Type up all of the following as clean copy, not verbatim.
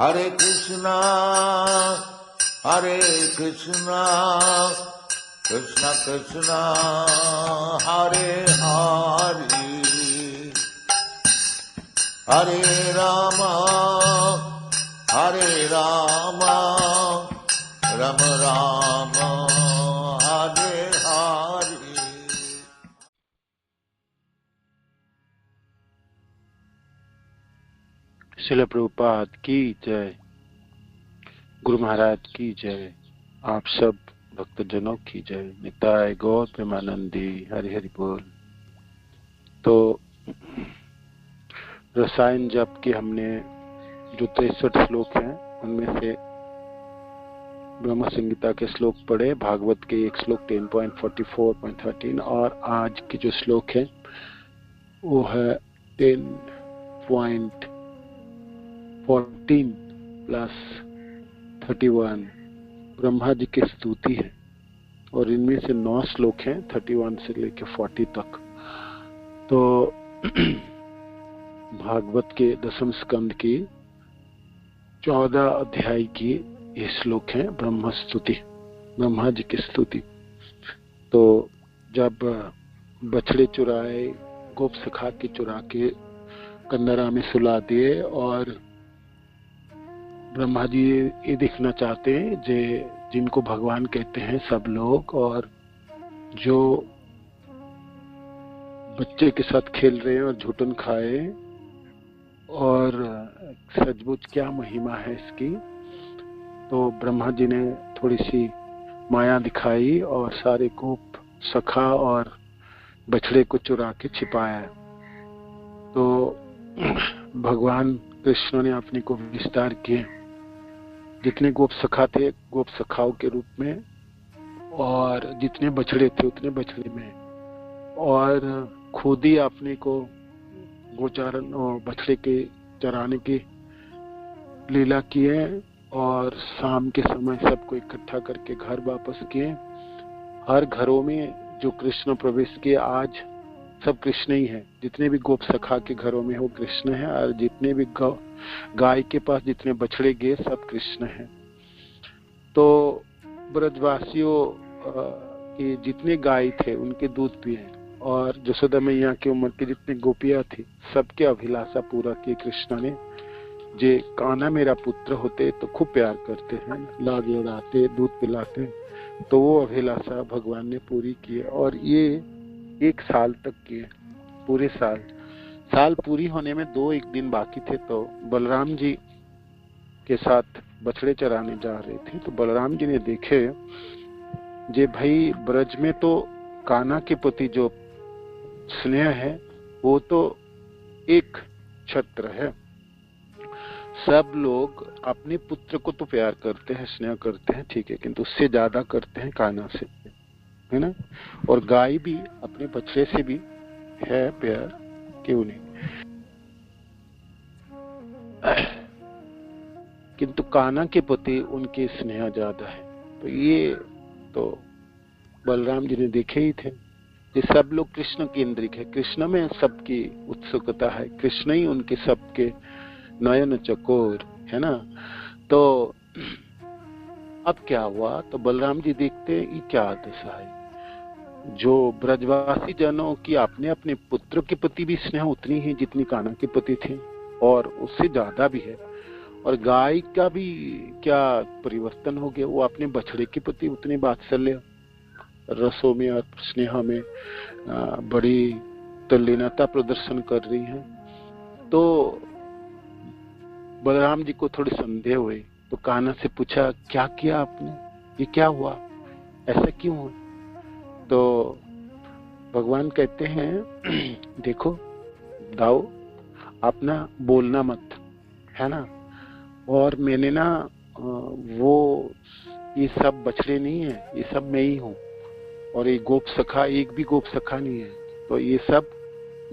हरे कृष्णा कृष्णा कृष्णा हरे हरे, हरे राम राम राम हरे हरे। श्रील प्रभुपाद की जय, गुरु महाराज की जय, आप सब भक्तजनों की जय। निताय गौर प्रेमानंदी, हरि हरि बोल। तो रसायन जप के हमने जो 63 श्लोक हैं उनमें से ब्रह्म संहिता के श्लोक पढ़े, भागवत के एक श्लोक 10.44.13 और आज के जो श्लोक है वो है 10.14 प्लस 31 ब्रह्मा जी की स्तुति है और इनमें से 9 श्लोक हैं 31 से लेकर 40 तक। तो भागवत के 10वें स्कंद की 14 अध्याय की ये श्लोक है ब्रह्म स्तुति, ब्रह्मा जी की स्तुति। तो जब बछड़े चुराए, गोप सखा के चुरा के कंदरा में सुला दिए और ब्रह्मा जी ये देखना चाहते हैं जिनको भगवान कहते हैं सब लोग, और जो बच्चे के साथ खेल रहे हैं और झूठन खाए, और सचमुच क्या महिमा है इसकी। तो ब्रह्मा जी ने थोड़ी सी माया दिखाई और सारे गोप सखा और बछड़े को चुरा के छिपाया। तो भगवान कृष्ण ने अपने को विस्तार किए, जितने गोप सखा थे गोप सखाओं के रूप में, और जितने बछड़े थे उतने बछड़े में, और खुद ही अपने को गोचारण और बछड़े के चराने की लीला किए, और शाम के समय सबको इकट्ठा करके घर वापस किए। हर घरों में जो कृष्ण प्रवेश किए, आज सब कृष्ण ही है। जितने भी गोप सखा के घरों में वो कृष्ण है, और जितने भी गाय के पास जितने बछड़े गए सब कृष्ण है। तो ब्रजवासियों के जितने गाय थे उनके दूध पिए, और यशोदा मैया की उम्र की जितनी गोपियां थी सबके अभिलाषा पूरा किए कृष्ण ने। जे कान्हा मेरा पुत्र होते तो खूब प्यार करते हैं, लाड लड़ाते, दूध पिलाते, तो वो अभिलाषा भगवान ने पूरी की। और ये 1 साल तक किए, पूरे साल पूरी होने में 2-1 दिन बाकी थे। तो बलराम जी के साथ बछड़े चराने जा रहे थे, तो बलराम जी ने देखे जे भाई ब्रज में तो कान्हा के प्रति जो स्नेह है वो तो एक छत्र है। सब लोग अपने पुत्र को तो प्यार करते हैं, स्नेह करते हैं, ठीक है, किंतु उससे ज्यादा करते हैं कान्हा से, है ना। और गाय भी अपने बछड़े से भी है प्यार, क्यों नहीं, किंतु कान्हा के प्रति उनके स्नेह ज्यादा है। तो ये तो बलराम जी ने देखे ही थे, ये सब लोग कृष्ण केंद्रिक है, कृष्ण में सबकी उत्सुकता है, कृष्ण ही उनके सबके नयन चकोर है ना। तो अब क्या हुआ, तो बलराम जी देखते ये क्या दशा है। जो ब्रजवासी जनों की अपने अपने पुत्र के प्रति भी स्नेह उतनी ही जितनी कान्हा के प्रति थी, और उससे ज्यादा भी है। और गाय का भी क्या परिवर्तन हो गया, वो अपने बछड़े के प्रति उतनी वात्सल्य रसों में और स्नेह में बड़ी तल्लीनता प्रदर्शन कर रही है। तो बलराम जी को थोड़ी संदेह हुए, तो कान्हा से पूछा क्या किया आपने, ये क्या हुआ, ऐसा क्यों हुआ। तो भगवान कहते हैं देखो दाऊ, आप ना बोलना मत, है ना। और मैंने ना वो ये सब बछड़े नहीं है, ये सब मैं ही हूँ, और ये गोप सखा एक भी गोप सखा नहीं है, तो ये सब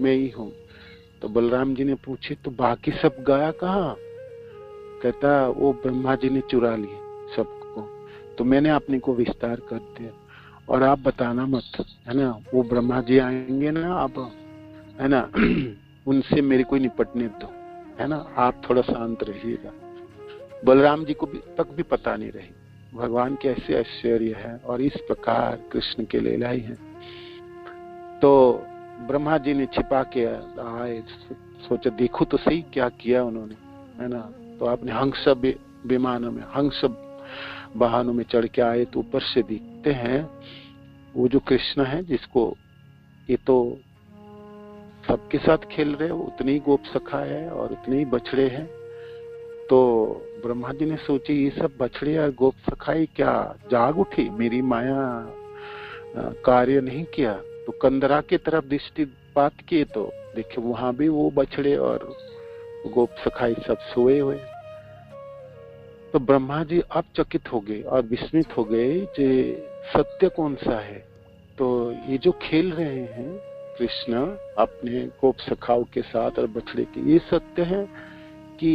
मैं ही हूँ। तो बलराम जी ने पूछे तो बाकी सब गया कहाँ। कहता वो ब्रह्मा जी ने चुरा लिए सबको, तो मैंने अपने को विस्तार कर दिया, और आप बताना मत, है ना। वो ब्रह्मा जी आएंगे ना अब, है ना, उनसे मेरे को निपटने दो, है ना, आप थोड़ा शांत रहिएगा। बलराम जी को तक भी पता नहीं रही भगवान के ऐसे ऐश्वर्य है और इस प्रकार कृष्ण के लीलाई है। तो ब्रह्मा जी ने छिपा के आए, सोचा देखो तो सही क्या किया उन्होंने, है ना। तो आपने हंस विमानों में, हंस वाहनों में चढ़ के आए तो ऊपर से दिखते हैं वो जो कृष्ण है, जिसको ये तो सबके साथ खेल रहे, उतने ही गोप सखा है और उतने ही बछड़े हैं। तो ब्रह्मा जी ने सोची ये सब बछड़े और गोप सखाई क्या जाग उठी, मेरी माया कार्य नहीं किया। तो कंदरा की तरफ दृष्टिपात किए तो देखे वहां भी वो बछड़े और गोप सखाई सब सोए हुए। तो ब्रह्मा जी अब चकित हो गए और विस्मित हो गए कि सत्य कौन सा है। तो ये जो खेल रहे हैं कृष्ण अपने गोप सखाओं के साथ और बछड़े के, ये सत्य है कि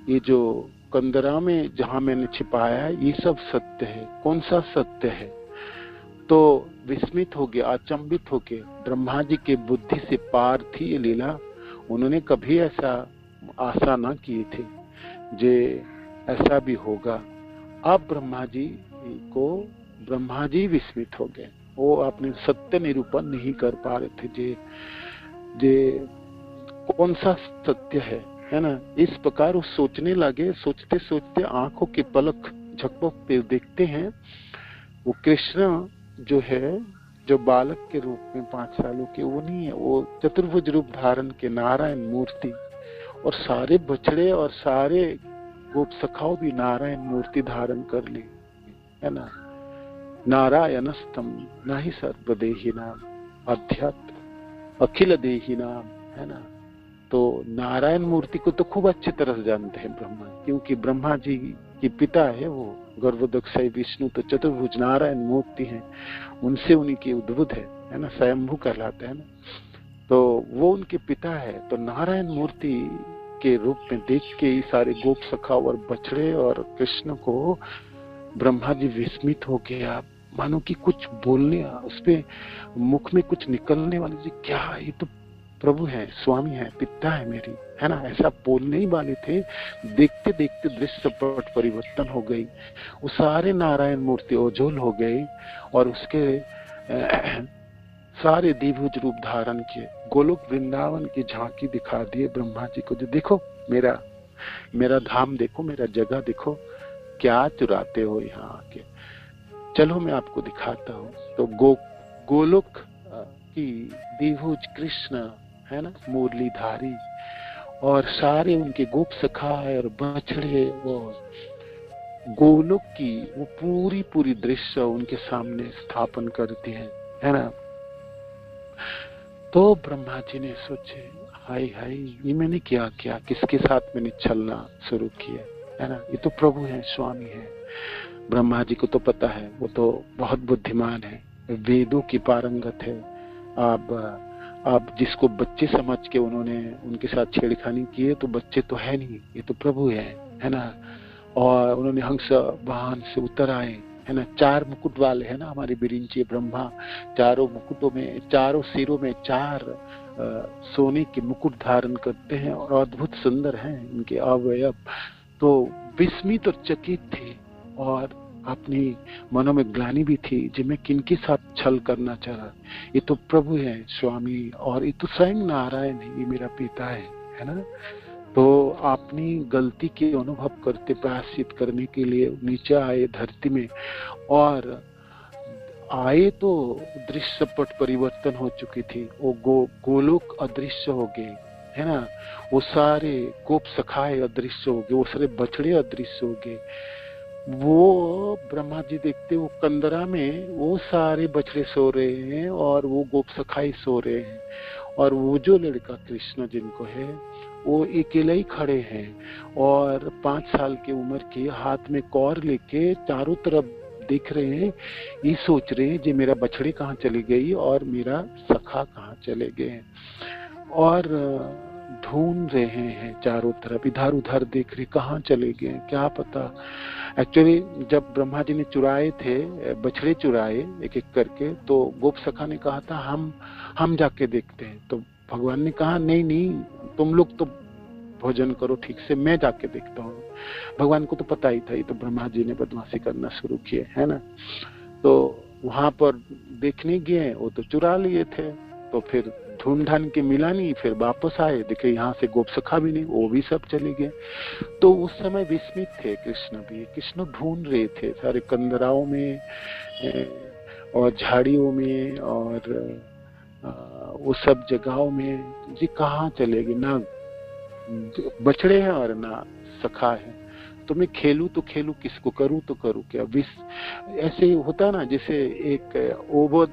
ये जो कंदरा में जहां मैंने छिपाया है ये सब सत्य है, कौन सा सत्य है। तो विस्मित हो गया, अचंभित हो गए। ब्रह्मा जी के बुद्धि से पार थी ये लीला, उन्होंने कभी ऐसा आशा ना किए थे जे ऐसा भी होगा। अब ब्रह्मा जी विस्मित हो गए, वो अपने सत्य निरूपण नहीं कर पा रहे थे जे कौन सा सत्य है ना। इस प्रकार वो सोचने लगे। सोचते सोचते आंखों की पलक झपकते देखते हैं वो कृष्ण जो है, जो बालक के रूप में 5 सालों के, वो नहीं है, वो चतुर्भुज रूप धारण के नारायण मूर्ति, और सारे बछड़े और सारे गोप सखाओ भी नारायण मूर्ति धारण कर ली, है ना। नारायणस्तम नाही सर्वदेही नाम अध्यात्म अखिल देही नाम, है ना। तो नारायण मूर्ति को तो खूब अच्छी तरह से जानते हैं ब्रह्मा, क्योंकि ब्रह्मा जी की पिता है वो गर्भोदक्षाई विष्णु, तो चतुर्भुज नारायण मूर्ति है, उनसे उन्हीं की उद्भुत है ना, स्वयंभू कहलाते हैं ना। तो वो उनके पिता है। तो नारायण मूर्ति के रूप में देख के सारे गोप सखा और बछड़े और कृष्ण को ब्रह्मा जी विस्मित हो गया, मानो कि कुछ बोलने, उसपे मुख में कुछ निकलने वाली, क्या ये तो प्रभु है, स्वामी है, पिता है मेरी, है ना, ऐसा बोलने ही वाले थे। देखते देखते दृश्य पट परिवर्तन हो गई, वो सारे नारायण मूर्ति ओझोल हो गए और उसके सारे द्विभुज रूप धारण किए, गोलोक वृंदावन की झांकी दिखा दिए ब्रह्मा जी को, जो देखो मेरा धाम देखो, मेरा जगह देखो, क्या चुराते हो यहाँ आके, चलो मैं आपको दिखाता हूँ। तो गोलोक की द्विभुज कृष्ण, है ना, मुरलीधारी, और सारे उनके गोप सखा और बछड़े, वो गोलोक की वो पूरी दृश्य उनके सामने स्थापन करते हैं, है ना। तो ब्रह्मा जी ने सोचे हाय हाय, ये मैंने क्या किया, किसके साथ मैंने चलना शुरू किया, है ना। ये तो प्रभु है, स्वामी है। ब्रह्मा जी को तो पता है, वो तो बहुत बुद्धिमान है, वेदों की पारंगत है। आप जिसको बच्चे समझ के उन्होंने उनके साथ छेड़खानी की है, तो बच्चे तो है नहीं, ये तो प्रभु है ना। और उन्होंने हंस वाहन से उतर आए, है ना, 4 मुकुट वाले, है ना, हमारे बिरिंची ब्रह्मा, चारों मुकुटों में, चारों सिरों में 4 सोने के मुकुट धारण करते हैं और अद्भुत सुंदर हैं इनके अवयव। तो विस्मित और चकित थे और अपनी मनों में ग्लानि भी थी कि मैं किनके साथ छल करना चाहा, ये तो प्रभु है, स्वामी, और ये तो स्वयं नारायण है, ये मेरा पिता है ना। तो अपनी गलती के अनुभव करते प्रायश्चित करने के लिए नीचे आए धरती में, और आए तो दृश्य पट परिवर्तन हो चुकी थी, वो गोलोक अदृश्य हो गए, है ना, वो सारे गोप सखाए अदृश्य हो गए, वो सारे बछड़े अदृश्य हो गए। वो ब्रह्मा जी देखते वो कंदरा में वो सारे बछड़े सो रहे हैं और वो गोप सखाई सो रहे हैं, और वो जो लड़का कृष्ण जिनको है वो अकेले ही खड़े हैं और 5 साल की उम्र के, हाथ में कौर लेके चारों तरफ देख रहे हैं। ये सोच रहे हैं कि मेरा बछड़े कहाँ चली गई और मेरा सखा कहाँ चले गए, और ढूंढ रहे हैं चारों तरफ, इधर उधर देख रहे कहाँ चले गए, क्या पता। एक्चुअली जब ब्रह्मा जी ने चुराए थे, बछड़े चुराए एक एक करके, तो गोप सखा ने कहा था हम जाके देखते हैं। तो भगवान ने कहा नहीं तुम लोग तो भोजन करो ठीक से, मैं जाके देखता हूँ। भगवान को तो पता ही था, ये तो ब्रह्मा जी ने बदमाशी करना शुरू किए, है ना। तो वहां पर देखने गए, वो तो चुरा लिए थे, तो फिर ढूंढ ढांड के मिला नहीं, फिर वापस आए, देखे यहाँ से गोपसखा भी नहीं, वो भी सब चले गए। तो उस समय विस्मित थे कृष्ण भी, कृष्ण ढूंढ रहे थे सारे कंदराओं में और झाड़ियों में और वो सब जगहों में, जी कहाँ चले गए, ना बछड़े हैं और ना सखा है, तो मैं खेलूं तो खेलूं, किसको करूं तो करूं क्या। ऐसे होता ना, जैसे एक ओबोध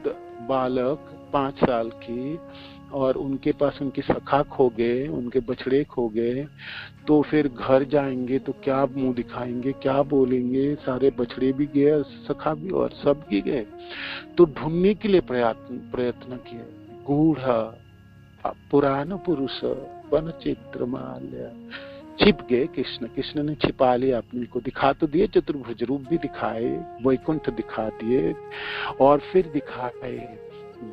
बालक 5 साल की, और उनके पास उनकी सखा खो गए, उनके बछड़े खो गए, तो फिर घर जाएंगे तो क्या मुंह दिखाएंगे, क्या बोलेंगे, सारे बछड़े भी गए, सखा भी, और सब भी गए। तो ढूंढने के लिए प्रयत्न किए। गूढ़ पुराण पुरुष वन चित्र माल्य, छिप गए कृष्ण, कृष्ण ने छिपा लिया अपने को, दिखा तो दिए, चतुर्भुज रूप भी दिखाए, वैकुंठ दिखा दिए, और फिर दिखाए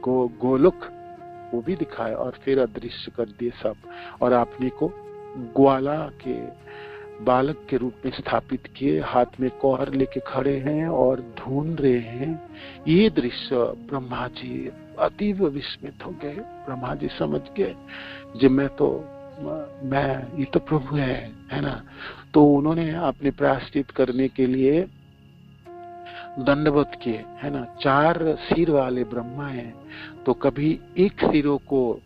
गोलोक, वो भी दिखाए, और फिर अदृश्य कर दिए सब, और आपने को ग्वाला के बालक के रूप में स्थापित किए, हाथ में कौहर लेके खड़े हैं और ढूंढ रहे हैं। ये दृश्य ब्रह्मा जी अतीव विस्मित हो गए। ब्रह्मा जी समझ गए जब मैं ये तो प्रभु है ना। तो उन्होंने अपने प्रायश्चित करने के लिए दंडवत किए, है ना। 4 सिर वाले ब्रह्मा हैं, तो कभी एक सिरों को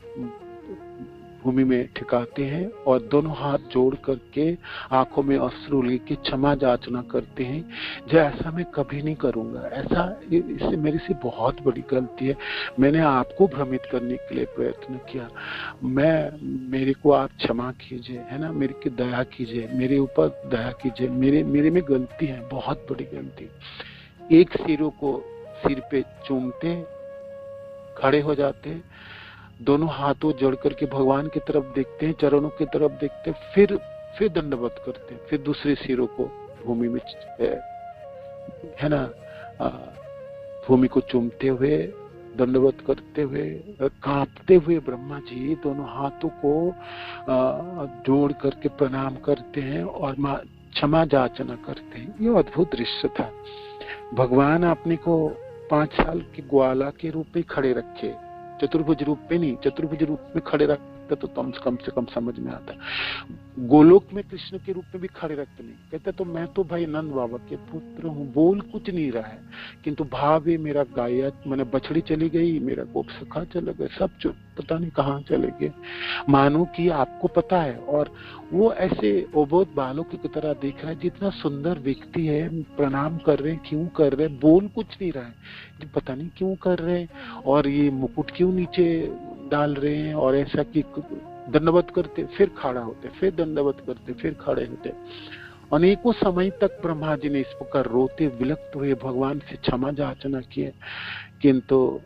भूमि में ठिकाते हैं और दोनों हाथ जोड़ करके आंखों में अश्रु लेके क्षमा याचना करते हैं, जो ऐसा मैं कभी नहीं करूंगा, ऐसा इससे मेरे से बहुत बड़ी गलती है, मैंने आपको भ्रमित करने के लिए प्रयत्न किया, मेरे को आप क्षमा कीजिए, है ना, मेरे की दया कीजिए, मेरे ऊपर दया कीजिए, मेरे में गलती है, बहुत बड़ी गलती। एक सिरों को सिर पे चूमते, खड़े हो जाते, दोनों हाथों जोड़ करके भगवान की तरफ देखते हैं, चरणों की तरफ देखते, फिर दंडवत करते हैं, फिर दूसरे सिरों को भूमि में, है ना, भूमि को चूमते हुए, दंडवत करते हुए, कांपते हुए ब्रह्मा जी दोनों हाथों को जोड़ करके प्रणाम करते हैं और क्षमा याचना करते हैं। ये अद्भुत दृश्य था। भगवान अपने को 5 साल के ग्वाला के रूप में खड़े रखे, चतुर्भुज रूप में नहीं, चतुर्भुज रूप में खड़े रखता तो कम से कम समझ में आता। गोलोक में कृष्ण के रूप में भी खड़े रखते नहीं, कहते तो मैं तो भाई नंद बाबा के पुत्र हूँ, बोल कुछ नहीं रहा है, किंतु भाव है मेरा गाया, मैंने बछड़ी चली गई, मेरा गोपसखा चले गए, सब पता नहीं कहाँ चले गए, मानो कि आपको पता है। और वो ऐसे अबोध बालक की तरह देख रहा है, जितना सुंदर व्यक्ति है, प्रणाम कर रहे हैं, क्यों कर रहे हैं, बोल कुछ नहीं रहा है, पता नहीं क्यों कर रहे हैं, और ये मुकुट क्यों नीचे डाल रहे हैं, और ऐसा कि दंडवत करते फिर खड़ा होते, फिर दंडवत करते फिर खड़े होते। अनेकों समय तक ब्रह्मा जी ने इस प्रकार रोते विलक्त हुए भगवान से क्षमा याचना किए, किंतु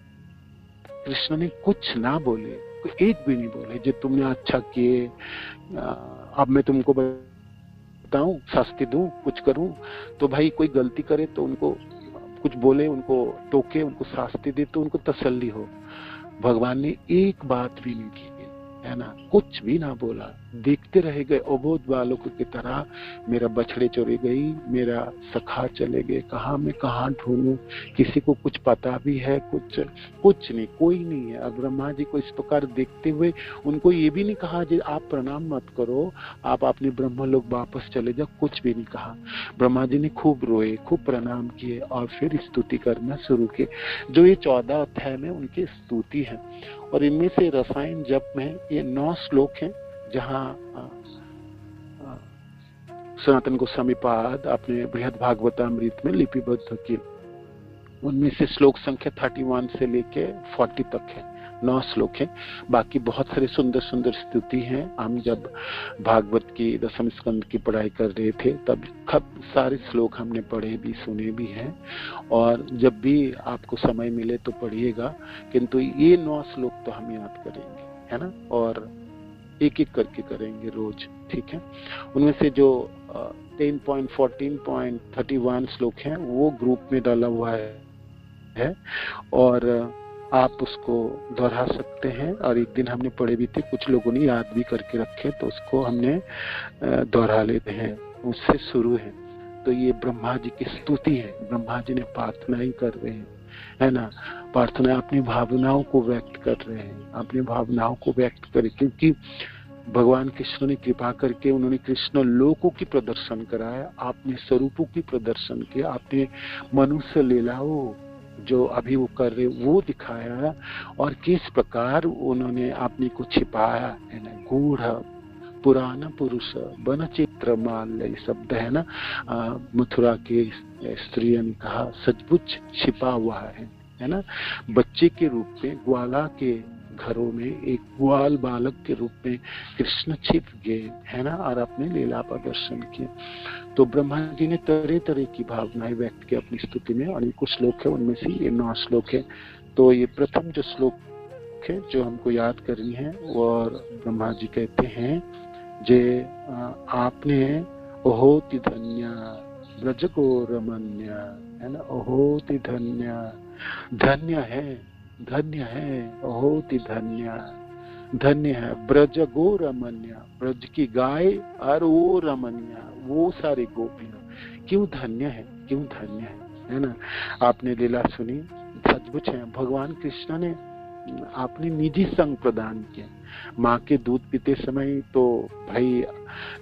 कृष्ण ने कुछ ना बोले, एक भी नहीं बोले, जो तुमने अच्छा किए, अब मैं तुमको बताऊं, शास्ति दूं, कुछ करूं, तो भाई कोई गलती करे तो उनको कुछ बोले, उनको टोके, उनको शास्ति दे तो उनको तसल्ली हो। भगवान ने एक बात भी नहीं की, है ना, कुछ भी ना बोला, देखते रह गए अबोध बालकों की तरह। मेरा बछड़े चोरी गई, मेरा सखा चले गए, कहाँ मैं कहाँ ढूंढूं, किसी को कुछ पता भी है, कुछ नहीं, कोई नहीं है। अब ब्रह्मा जी को इस प्रकार देखते हुए उनको ये भी नहीं कहा जी आप प्रणाम मत करो, आप अपने ब्रह्मलोक वापस चले जाओ, कुछ भी नहीं कहा। ब्रह्मा जी ने खूब रोए, खूब प्रणाम किए और फिर स्तुति करना शुरू किए। जो ये 14 अध्याय में उनकी स्तुति है, और इनमें से रसायन जप में ये 9 श्लोक हैं, जहाँ सनातन गोस्वामी पाद अपने बृहद भागवतामृत में लिपिबद्ध किए। उनमें से श्लोक संख्या 31 से लेके 40 तक है, 9 श्लोक हैं। बाकी बहुत सारे सुंदर सुंदर स्तुति हैं। हम जब भागवत की 10वें स्कंद की पढ़ाई कर रहे थे तब सारे श्लोक हमने पढ़े भी, सुने भी हैं, और जब भी आपको समय मिले तो पढ़िएगा। किंतु ये 9 श्लोक तो हम याद करेंगे, है ना, और एक एक करके करेंगे रोज, ठीक है। उनमें से जो 10.14.31 श्लोक हैं वो ग्रुप में डाला हुआ है और आप उसको दोहरा सकते हैं। और एक दिन हमने पढ़े भी थे, कुछ लोगों ने याद भी करके रखे, तो उसको हमने दोहरा लेते हैं। उससे शुरू है। तो ये ब्रह्मा जी की स्तुति है, ब्रह्मा जी ने प्रार्थना ही कर रहे हैं, है ना, प्रार्थना अपनी भावनाओं को व्यक्त कर रहे हैं, अपनी भावनाओं को व्यक्त करें, क्योंकि भगवान कृष्ण ने कृपा करके उन्होंने कृष्ण लोकों की प्रदर्शन कराया, आपने स्वरूपों की प्रदर्शन किया, आपने मनुष्य लीलाओं जो अभी वो कर रहे वो दिखाया, और किस प्रकार उन्होंने अपने को छिपाया, है ना, गूढ़ पुराना पुरुष बन चित्र माल्य शब्द है ना, मथुरा के स्त्रियों ने कहा सचमुच छिपा हुआ है ना, बच्चे के रूप में ग्वाला के घरों में एक ग्वाल बालक के रूप में कृष्ण छिप गए, है ना, और अपने लीला प्रदर्शन किए। तो ब्रह्मा जी ने तरह तरह की भावनाएं व्यक्त की अपनी स्तुति में, और ये कुछ श्लोक है, उनमें से ये 9 श्लोक है। तो ये प्रथम जो श्लोक है जो हमको याद करनी है, और ब्रह्मा जी कहते हैं जे आपने अहोति धन्य ब्रज को रमन्य, है ना, अहोति धन्य, धन्य है अहोति धन्य, धन्य है ब्रज गो रमन्य, ब्रज की गाय और वो रमन्य, वो सारे गोपियां क्यों धन्य है ना। आपने लीला सुनी, सचमुच है भगवान कृष्ण ने आपने निजी संग प्रदान किया। माँ के दूध पीते समय तो भाई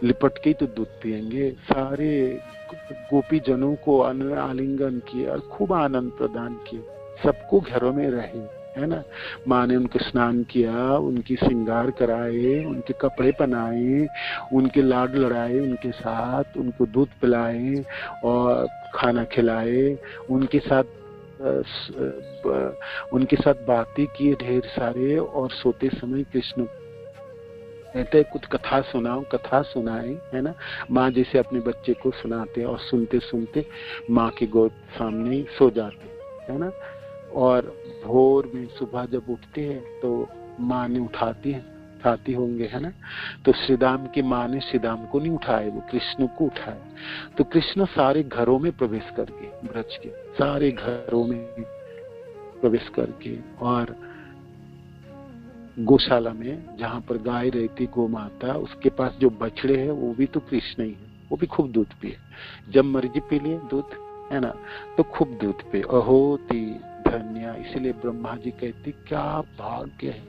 लिपट के ही तो दूध पिएंगे, सारे गोपी जनों को आलिंगन किए और खूब आनंद प्रदान किए, सबको घरों में रहे, है ना। माँ ने उनको स्नान किया, उनकी श्रृंगार कराए, उनके कपड़े पहनाए, उनके लाड लड़ाए, उनके साथ उनको दूध पिलाए और खाना खिलाए, उनके साथ बातें किए ढेर सारे, और सोते समय कृष्ण कहते कुछ कथा सुनाए, है ना। माँ जैसे अपने बच्चे को सुनाते और सुनते सुनते माँ की गोद सामने ही सो जाते, है ना। और भोर में सुबह जब उठते हैं तो माँ ने उठाती होंगे, है ना। तो श्रीदाम की माँ ने श्रीदाम को नहीं उठाए, वो कृष्ण को उठाए। तो कृष्ण सारे घरों में प्रवेश करके, ब्रज के सारे घरों में प्रवेश करके, और गौशाला में जहाँ पर गाय रहती गौ माता, उसके पास जो बछड़े हैं वो भी तो कृष्ण ही है, वो भी खूब दूध पिए, जब मर्जी पी लिए दूध, है ना, तो खूब दूध पे अहोति धन्य। इसलिए ब्रह्मा जी कहते क्या भाग्य है,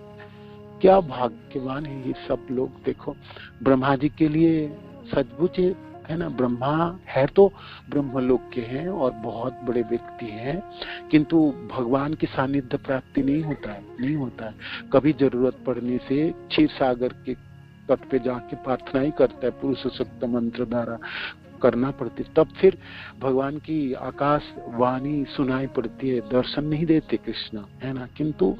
क्या भाग्यवान है ये सब लोग। देखो ब्रह्मा जी के लिए सचमुच है ना, ब्रह्मा है तो ब्रह्मलोक के हैं और बहुत बड़े व्यक्ति हैं, किंतु भगवान की सानिध्य प्राप्ति नहीं होता है। कभी जरूरत पड़ने से क्षीर सागर के तट पे जाके प्रार्थना ही करता है, पुरुष सक्त मंत्र द्वारा करना पड़ती, तब फिर भगवान की आकाश वाणी सुनाई पड़ती है, दर्शन नहीं देते कृष्ण, है ना। किंतु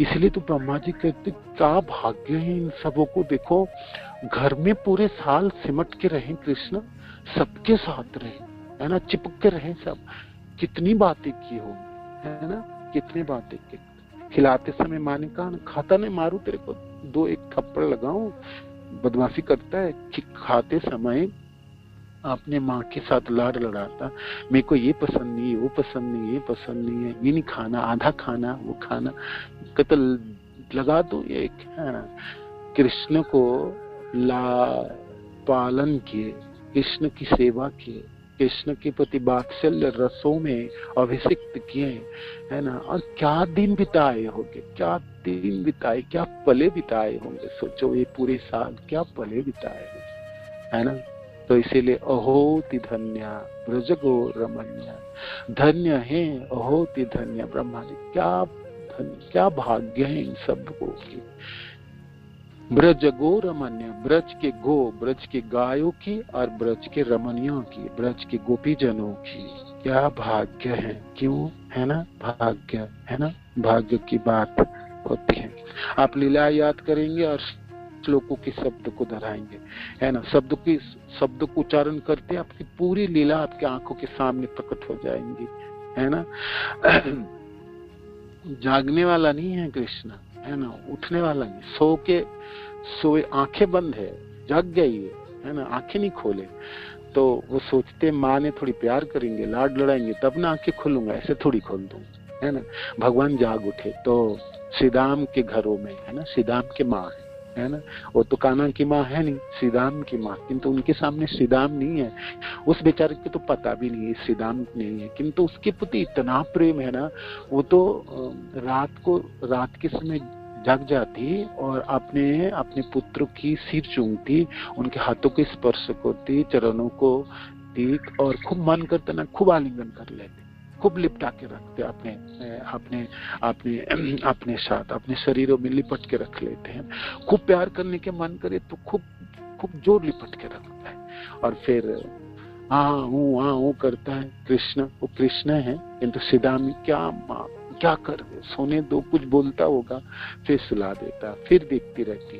इसलिए तो ब्रह्मा जी कहते क्या भाग्य है इन सबों को। देखो घर में पूरे साल सिमट के रहे कृष्ण, सबके साथ रहे, है ना, चिपक के रहे सब, कितनी बातें की हो, है ना, कितनी बातें की। खिलाते समय माँ ने कहा खाता नहीं, मारू तेरे को 2-1 थप्पड़ लगाऊं, बदमाशी करता है। खाते समय अपने माँ के साथ लाड लड़ाता, मेरे को ये पसंद नहीं, वो पसंद नहीं, ये पसंद नहीं है, ये नहीं खाना, आधा खाना, वो खाना, कतल लगा दो एक, है ना। कृष्ण को पालन किए, कृष्ण की सेवा किए, कृष्ण के प्रति वात्सल्य रसों में अभिषिक्त किए, है ना। और क्या दिन बिताए होंगे, क्या पले बिताए होंगे। सोचो ये पूरे साल क्या पले बिताए होंगे, है ना। तो इसीलिए अहोति धन्य ब्रज गो रमन्य, धन्य है अहोति धन्य ब्रह्मा जी, क्या भाग्य है इन सब को। ब्रज गो रमन्य, ब्रज के गो, ब्रज के गायों की, और ब्रज के रमणियों की, ब्रज के गोपी जनों की, क्या भाग्य है। क्यों, है ना, भाग्य, है ना, भाग्य की बात होती है। आप लीला याद करेंगे और श्लोकों के शब्द को दोहराएंगे, है ना, शब्द को उच्चारण करते आपकी पूरी लीला आपके आंखों के सामने प्रकट हो जाएंगी, है ना। जागने वाला नहीं है कृष्ण, है ना, उठने वाला नहीं, सोए आंखें बंद है, जाग गई है ना, आंखें नहीं खोले। तो वो सोचते माँ ने थोड़ी प्यार करेंगे, लाड लड़ाएंगे, तब ना आंखें खोलूंगा, ऐसे थोड़ी खोल दूंगा, है ना। भगवान जाग उठे तो श्रीदाम के घरों में, है ना, श्रीदाम के माँ है ना। वो तो कान्हा की माँ है नहीं, श्रीदाम की माँ, किंतु उनके सामने श्रीदाम नहीं है। उस बेचारे को तो पता भी नहीं है श्रीदाम नहीं है, किंतु उसके प्रति इतना प्रेम है ना। वो तो रात के समय जग जाती और अपने अपने पुत्र की सिर चूमती, उनके हाथों के स्पर्श करती, चरणों को देख, और खूब मन करता ना खूब आलिंगन कर लेते, खूब लिपटा के रखते, अपने अपने अपने अपने साथ अपने शरीरों में लिपट के रख लेते हैं। खूब प्यार करने के मन करे तो खूब खूब जोर लिपट के रखता है, और फिर हाँ हूँ करता है। कृष्ण, वो कृष्ण है, किंतु सीधामी क्या कर रहे, सोने दो, कुछ बोलता होगा, फिर सुला देता, फिर देखती रहती।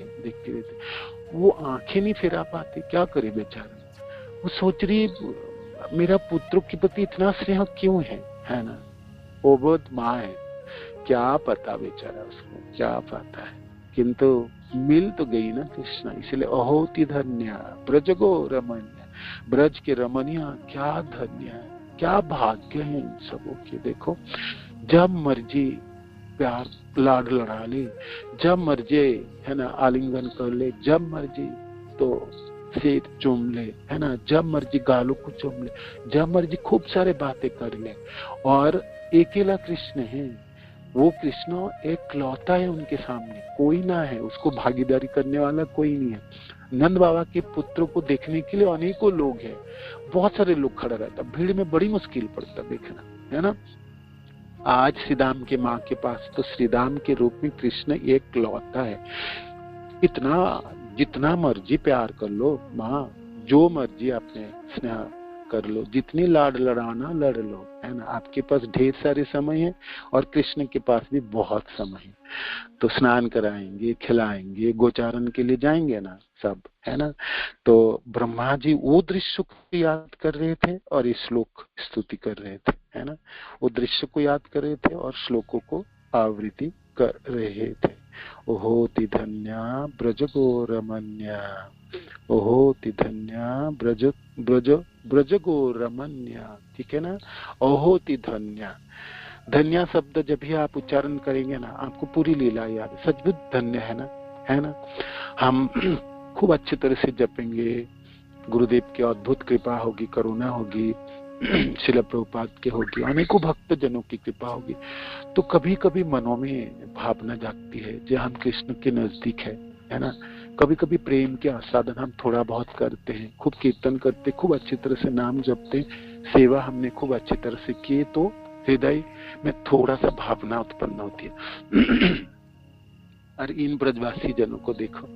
वो आंखें नहीं फिरा पाती, क्या करे बेचारा। वो सोच रही मेरा पुत्र के प्रति इतना स्नेह क्यों है ना। वो बहुत माँ है, क्या पता बेचारा उसको, क्या पता है, किंतु मिल तो गई ना कृष्णा, इसलिए अहोति धन्य ब्रजगो रमण्य। ब्रज के रमणिया क्या धन्य है, क्या भाग्य है इन सबों के। देखो, जब मर्जी प्यार लाड लड़ा ले, जब मर्जी है ना आलिंगन कर ले, जब मर्जी तो सिर चूम ले, है ना, जब मर्जी गालों को चूम ले, जब मर्जी खूब सारे बातें कर ले। और अकेला कृष्ण है, वो कृष्ण एक लौता है उनके सामने, कोई ना है, उसको भागीदारी करने वाला कोई नहीं है। नंद बाबा के पुत्र को देखने के लिए अनेकों लोग हैं, बहुत सारे लोग खड़ा रहता, भीड़ में बड़ी मुश्किल पड़ता देखना, है ना। आज श्रीदाम के माँ के पास तो श्रीदाम के रूप में कृष्ण एक लौता है। इतना जितना मर्जी प्यार कर लो माँ, जो मर्जी आपने स्नेह कर लो, जितनी लाड लड़ाना लड़ लो, है ना। आपके पास ढेर सारे समय है और कृष्ण के पास भी बहुत समय है। तो स्नान कराएंगे, खिलाएंगे, गोचारण के लिए जाएंगे ना सब, है ना। तो ब्रह्मा जी वो दृश्य को याद कर रहे थे और ये श्लोक स्तुति कर रहे थे, है ना। वो दृश्य को याद कर रहे थे और श्लोकों को आवृत्ति कर रहे थे। ओहोति धन्या ब्रजगो रमण्या, ओहोति धन्या ब्रजगो रमण्या, ठीक है ना। ओहोति धन्या, धन्या शब्द जब भी आप उच्चारण करेंगे ना, आपको पूरी लीला याद है, सचमुच धन्य है ना, है ना। हम खूब अच्छी तरह से जपेंगे, गुरुदेव की अद्भुत कृपा होगी, करुणा होगी, शिला प्रभुपाद की होगी, अनेकों भक्त जनों की कृपा होगी, तो कभी कभी मनों में भावना जागती है जो हम कृष्ण के नजदीक है ना। कभी कभी प्रेम के आस्वादन हम थोड़ा बहुत करते हैं, खूब कीर्तन करते, खूब अच्छी तरह से नाम जपते, सेवा हमने खूब अच्छी तरह से की, तो हृदय में थोड़ा सा भावना उत्पन्न होती है। और इन ब्रजवासी जनों को देखो,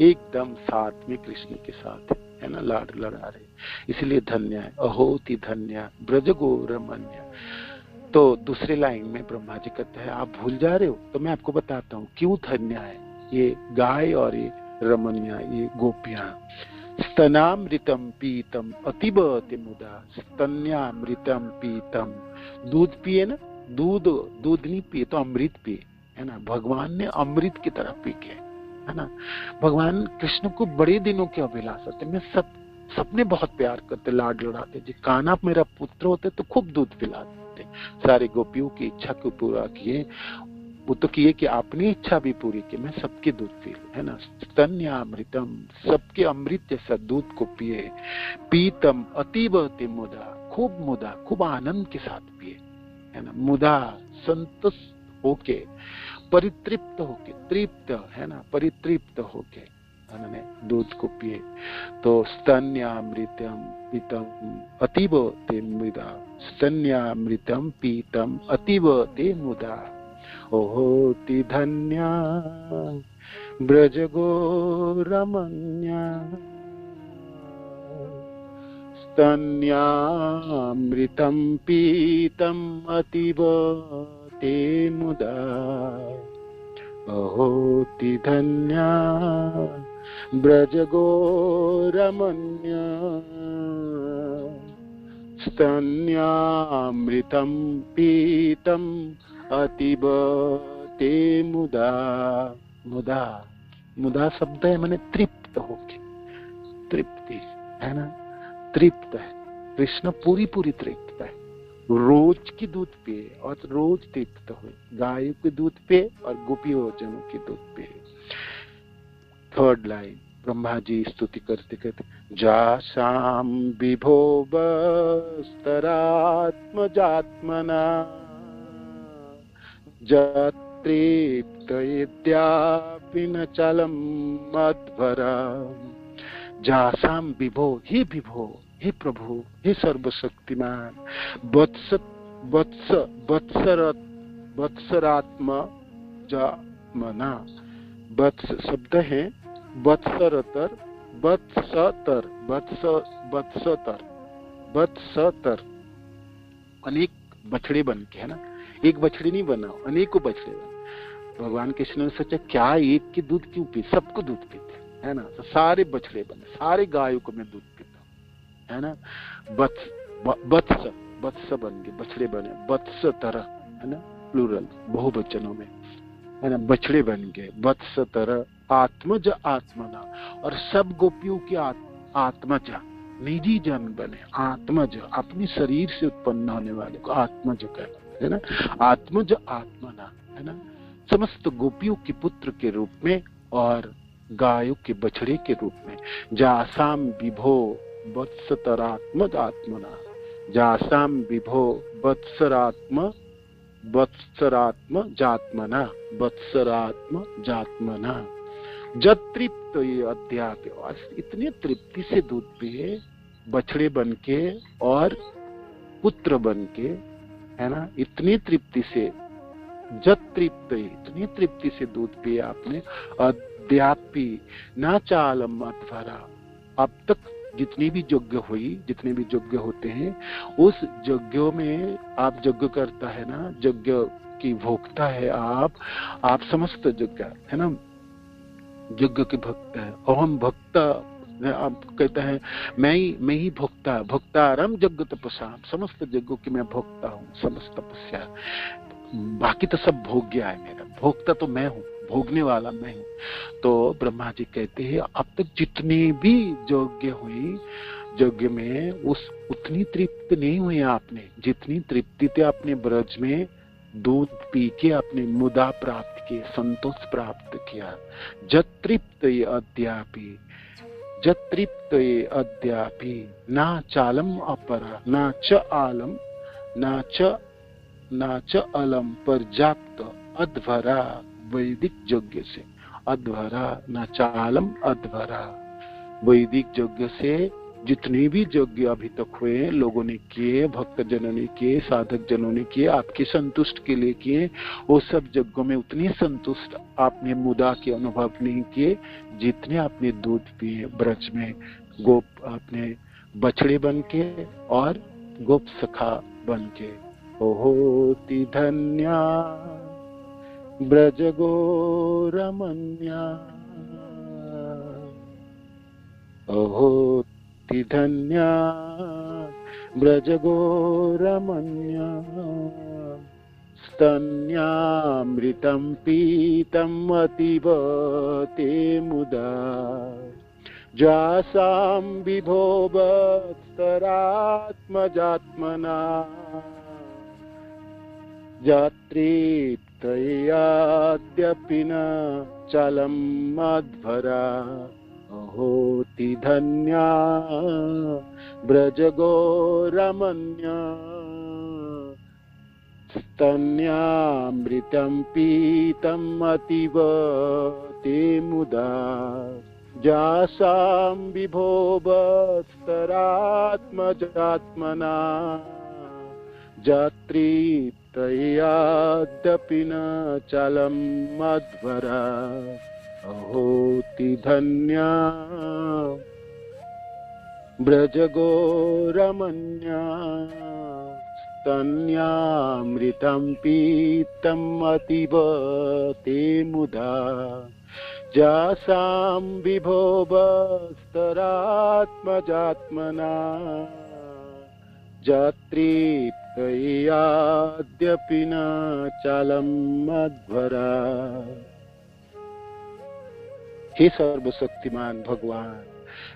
एकदम साथ में कृष्ण के साथ है ना, लाड लड़ा रहे, इसलिए धन्य है। अहोति धन्य ब्रजगो रमण्य। तो दूसरे लाइन में ब्रह्मा जी कहते हैं आप भूल जा रहे हो, तो मैं आपको बताता हूँ क्यों धन्य है ये गाय और ये रमणिया, ये गोपियां। स्तनामृतम पीतम अतीब मुदा, स्तन्यामृतम पीतम, दूध पिए ना, दूध नहीं पिए तो अमृत पिए, है ना। भगवान ने अमृत की तरह पी के, है ना। भगवान कृष्ण को बड़े दिनों के अभिलाषा थे, मैं सबने बहुत प्यार करते, लाड लड़ाते जी। कान्हा मेरा पुत्र होते तो खूब दूध पिलाते, सारी गोपियों की इच्छा को पूरा किए, वो तो किए कि अपनी इच्छा भी पूरी की, मैं सबके दूध पी लूं, है ना। स्तन्यामृतम, सबके अमृत जैसा दूध को पिए। पीतम अतीब मुदा, खूब आनंद के साथ पिए, है ना। मुदा संतुष्ट होके, परितृप्त होके, तृप्त है ना, परितृप्त होके उन्होंने दूध को पिए। तो स्तन्यामृतम पीतम अतीब ते मुदा, स्तन्यामृतम पीतम अतीब ते मुदा। ओहोति धन्या ब्रजगो रमण्या, स्तन्यामृतम पीतम अतीब ते मुदा। अहोति धन्या ब्रजगो रमण्या, स्तन्यामृतम पीतम अतीब ते मुदा। मुदा शब्द है मैंने तृप्त होके, तृप्ति है ना, तृप्त है कृष्ण, पूरी तृप्त है। रोज की दूध पिए और रोज तृप्त हुए, गायों के दूध पिए और गोपियों जनों के दूध पिए। थर्ड लाइन ब्रह्मा जी स्तुति करते कहते, जासाम विभो बस्तरात्मजात्मना जत्रेप्तयेद्यापि न चलम मध्वरा। जासाम विभो, हे प्रभु, हे सर्वशक्तिमान, वत्सरात्मा जामना। वत्स शब्द है वत्सरतर, वत्सतर अनेक बछड़े बन के, है ना, एक बछड़ी नहीं बनाओ, अनेकों बछड़े बन। भगवान कृष्ण ने सोचा क्या एक के दूध क्यों पी, सबको दूध पीते, है ना, तो सारे बछड़े बने, सारे गायों को मैं दूध पीता हूँ, है ना। वत्स बन गए, बछड़े बने, वत्स तरह, है ना, प्लूरल बहुवचनों में, है ना, बछड़े बन गए, वत्स तरह आत्मज आत्मना। और सब गोपियों की आत्मज निजी जन बने, आत्मज अपने शरीर से उत्पन्न होने वाले को आत्मज कहते हैं ना, आत्मज आत्मना, है ना, समस्त गोपियों के पुत्र के रूप में और गायों के बछड़े के रूप में। जासाम विभो वत्सतरात्मज आत्मना, जासाम विभो वत्सरात्म जात्मना, वत्सरात्म जात्मना। जब तृप्त ये अध्यात्म, इतने तृप्ति से दूध पिए, बछड़े बन के और पुत्र बन के, है ना, इतनी तृप्ति से, जब तृप्त, इतनी तृप्ति से दूध पिए आपने, अध्यापी ना चालम अध्वरा। अब तक जितनी भी यज्ञ हुई, जितने भी यज्ञ होते हैं, उस यज्ञों में आप यज्ञ करता है ना, यज्ञ की भोक्ता है आप समस्त यज्ञ, है ना, यज्ञ के भक्त है। अहम भक्ता, आप कहते हैं मैं ही भोक्तारम यज्ञ तपस्या, समस्त यज्ञों की मैं भोक्ता हूँ, समस्त तपस्या, बाकी तो सब भोग्य है मेरा, भोक्ता तो मैं हूँ, भोगने वाला मैं हूँ। तो ब्रह्मा जी कहते हैं अब तक जितनी भी यज्ञ हुई, यज्ञ में उतनी तृप्ति नहीं हुई आपने, जितनी तृप्ति थे आपने ब्रज में दूध पी के आपने मुदा प्राप्त किए, संतोष प्राप्त किया। जत तृप्त अद्यापि ना चालम अपरा, ना च अलम पर्याप्त अध्वरा। वैदिक यज्ञ से अध्वरा, ना चालम अध्वरा, वैदिक यज्ञ से जितने भी यज्ञ अभी तक हुए लोगों ने किए, भक्त जनों ने किए, साधक जनों ने किए, आपके संतुष्ट के लिए किए, वो सब यज्ञों में उतने संतुष्ट आपने मुदा के अनुभव नहीं किए जितने आपने दूध पिए ब्रज में, गोप आपने बछड़े बन के और गोप सखा बन के। ओहोति धन्या ब्रज गो रमन्या, ओहोति धन्या ब्रज गो रमन्या, स्तन्यामृतं पीतम् अतीव ते मुदा, जासां विभो वत्सरात्मजात्मना, जात्रेप्तयाद्यपि न चलं मध्वरा। अहोति धन्या ब्रज गो रमन्या, स्तन्यामृतं पीतम् अतीव ते मुदा, जासां विभो वत्सरात्मजात्मना, जात्रेप्तयाद्यपि न चलं मध्वरा। अहोति धन्या ब्रज गो रमन्या, स्तन्यामृतं पीतम् अतीव ते मुदा, जासां विभो वत्सरात्मजात्मना, जात्रेप्तयाद्यपि न चलं मध्वरा। हे सर्वशक्तिमान भगवान,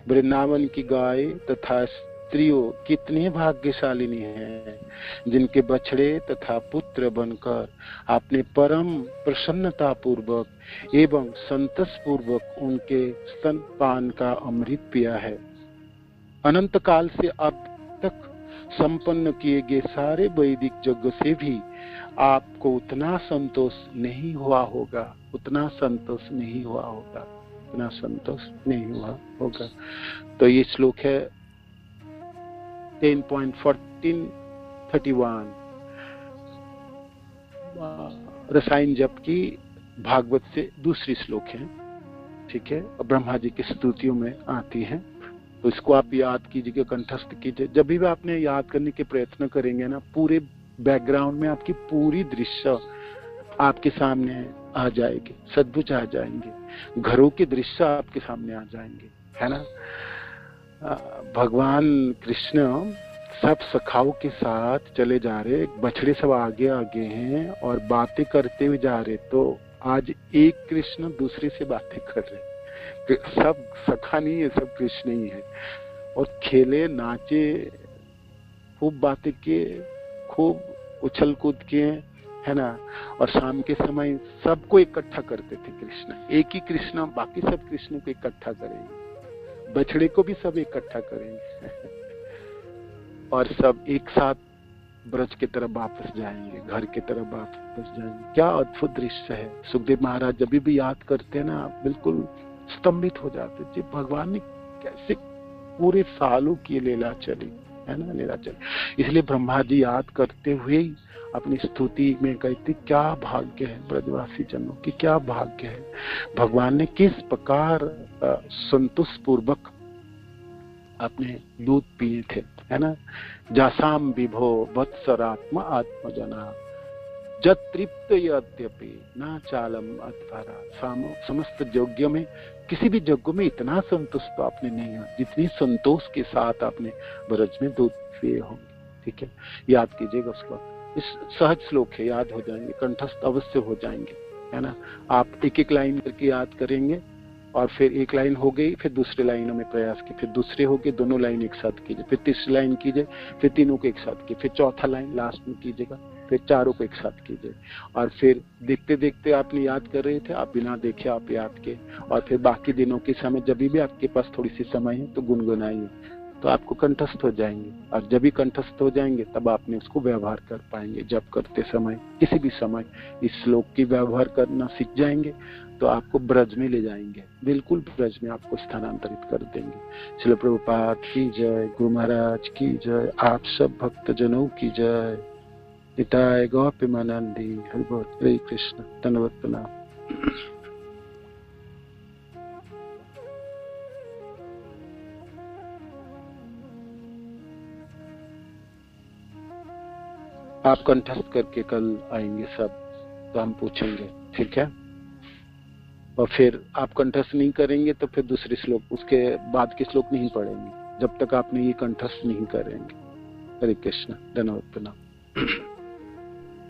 वृंदावन की गाय तथा स्त्रियों कितनी भाग्यशालिनी हैं जिनके बछड़े तथा पुत्र बनकर आपने परम प्रसन्नता पूर्वक एवं संतोष पूर्वक उनके स्तनपान का अमृत पिया है। अनंत काल से अब तक संपन्न किए गए सारे वैदिक यज्ञ से भी आपको उतना संतोष नहीं हुआ होगा, उतना संतोष नहीं हुआ होगा, उतना संतोष नहीं हुआ होगा। तो ये श्लोक है 10.1431 रसायन जप की भागवत से दूसरी श्लोक है, ठीक है, और ब्रह्मा जी की स्तुतियों में आती है। तो इसको आप याद कीजिए, कंठस्थ कीजिए। जब भी आपने याद करने के प्रयत्न करेंगे ना, पूरे बैकग्राउंड में आपकी पूरी दृश्य आपके सामने आ जाएगी, सद्भुज आ जाएंगे, घरों के दृश्य आपके सामने आ जाएंगे, है ना। भगवान कृष्ण सब सखाओं के साथ चले जा रहे, बछड़े सब आगे आगे हैं और बातें करते हुए जा रहे। तो आज एक कृष्ण दूसरे से बातें कर रहे, सब सखा नहीं है, सब कृष्ण ही है, और खेले नाचे, खूब बातें किए, खूब उछल कूद किए, है ना। और शाम के समय सबको इकट्ठा करते थे कृष्ण, एक ही कृष्ण बाकी सब कृष्ण को इकट्ठा करेंगे, बछड़े को भी सब इकट्ठा करेंगे और सब एक साथ ब्रज की तरफ वापस जाएंगे, घर की तरफ वापस जाएंगे। क्या अद्भुत दृश्य है। सुखदेव महाराज जब भी याद करते हैं ना, बिल्कुल स्तंभित हो जाते जी, भगवान ने कैसे पूरे सालों की लीला चली, है ना, लीला चली। इसलिए ब्रह्मा जी याद करते हुए ही अपनी स्तुति में कहते, क्या भाग्य है ब्रजवासी जनों की, क्या भाग्य है। भगवान ने किस प्रकार संतोष पूर्वक अपने दूध पिए थे, है ना। जासाम विभो वत्सरात्मा आत्मजना जत तृप्त यद्यपि ना चालम अध्वरा। समस्त यज्ञ में, किसी भी यज्ञ में इतना संतोष तो आपने नहीं हुआ जितनी संतोष के साथ आपने ब्रज में दूध पिए होंगे, ठीक है। याद कीजिएगा उसको, इस सहज श्लोक है, याद हो जाएंगे, कंठस्थ अवश्य हो जाएंगे, है ना। आप एक एक लाइन करके याद करेंगे और फिर एक लाइन हो गई, फिर दूसरे लाइनों में प्रयास की, फिर दूसरे हो गए, दोनों लाइन एक साथ कीजिए, फिर तीसरी लाइन कीजिए, फिर तीनों को एक साथ कीजिए, फिर चौथा लाइन लास्ट में कीजिएगा, फिर चारों को एक साथ कीजिए। और फिर देखते देखते आपने याद कर रहे थे, आप बिना देखे आप याद के, और फिर बाकी दिनों के समय जब भी आपके पास थोड़ी सी समय है तो गुनगुनाइए, तो आपको कंठस्थ हो जाएंगे। और जब भी कंठस्थ हो जाएंगे तब आपने उसको व्यवहार कर पाएंगे। जब करते समय, किसी भी समय इस श्लोक की व्यवहार करना सीख जाएंगे तो आपको ब्रज में ले जाएंगे, बिल्कुल ब्रज में आपको स्थानांतरित कर देंगे। श्रील प्रभुपाद की जय, गुरु महाराज की जय, आप सब भक्त जनों की जय। निताय गौपीमानंदी, हरि बोल, हरे कृष्ण, धन्यवाद, प्रणाम। आप कंठस्थ करके कल आएंगे सब, तो हम पूछेंगे, ठीक है। और फिर आप कंठस्थ नहीं करेंगे तो फिर दूसरे श्लोक, उसके बाद के श्लोक नहीं पढ़ेंगे जब तक आपने ये कंठस्थ नहीं करेंगे। हरे कृष्ण, धन्यवाद, प्रणाम।